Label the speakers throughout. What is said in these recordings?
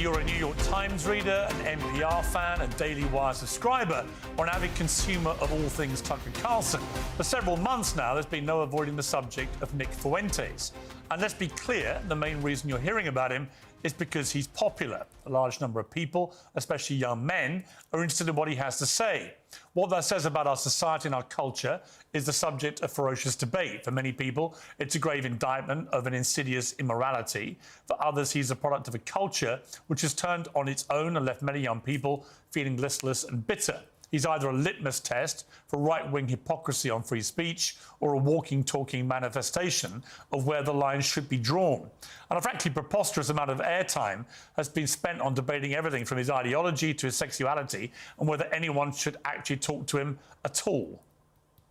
Speaker 1: you're a New York Times reader, an NPR fan, a Daily Wire subscriber, or an avid consumer of all things Tucker Carlson, for several months now, there's been no avoiding the subject of Nick Fuentes. And let's be clear, the main reason you're hearing about him is because he's popular. A large number of people, especially young men, are interested in what he has to say. What that says about our society and our culture is the subject of ferocious debate. For many people, it's a grave indictment of an insidious immorality. For others, he's a product of a culture which has turned on its own and left many young people feeling listless and bitter. He's either a litmus test for right-wing hypocrisy on free speech or a walking, talking manifestation of where the lines should be drawn. And a frankly preposterous amount of airtime has been spent on debating everything from his ideology to his sexuality and whether anyone should actually talk to him at all.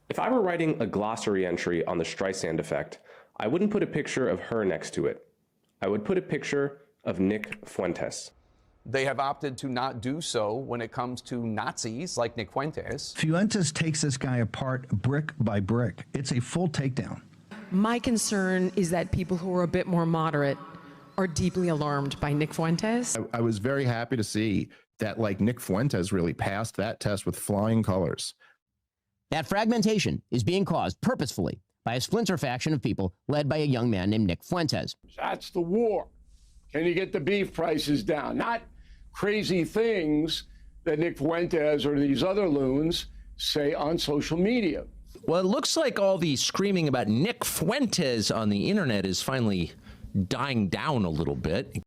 Speaker 2: If I were writing a glossary entry on the Streisand effect, I wouldn't put a picture of her next to it. I would put a picture of Nick Fuentes.
Speaker 3: They have opted to not do so when it comes to Nazis like Nick Fuentes.
Speaker 4: Fuentes takes this guy apart brick by brick. It's a full takedown.
Speaker 5: My concern is that people who are a bit more moderate are deeply alarmed by Nick Fuentes.
Speaker 6: I was very happy to see that, like, Nick Fuentes really passed that test with flying colors.
Speaker 7: That fragmentation is being caused purposefully by a splinter faction of people led by a young man named Nick Fuentes.
Speaker 8: That's the war. Can you get the beef prices down? Not crazy things that Nick Fuentes or these other loons say on social media.
Speaker 9: Well, it looks like all the screaming about Nick Fuentes on the internet is finally dying down a little bit.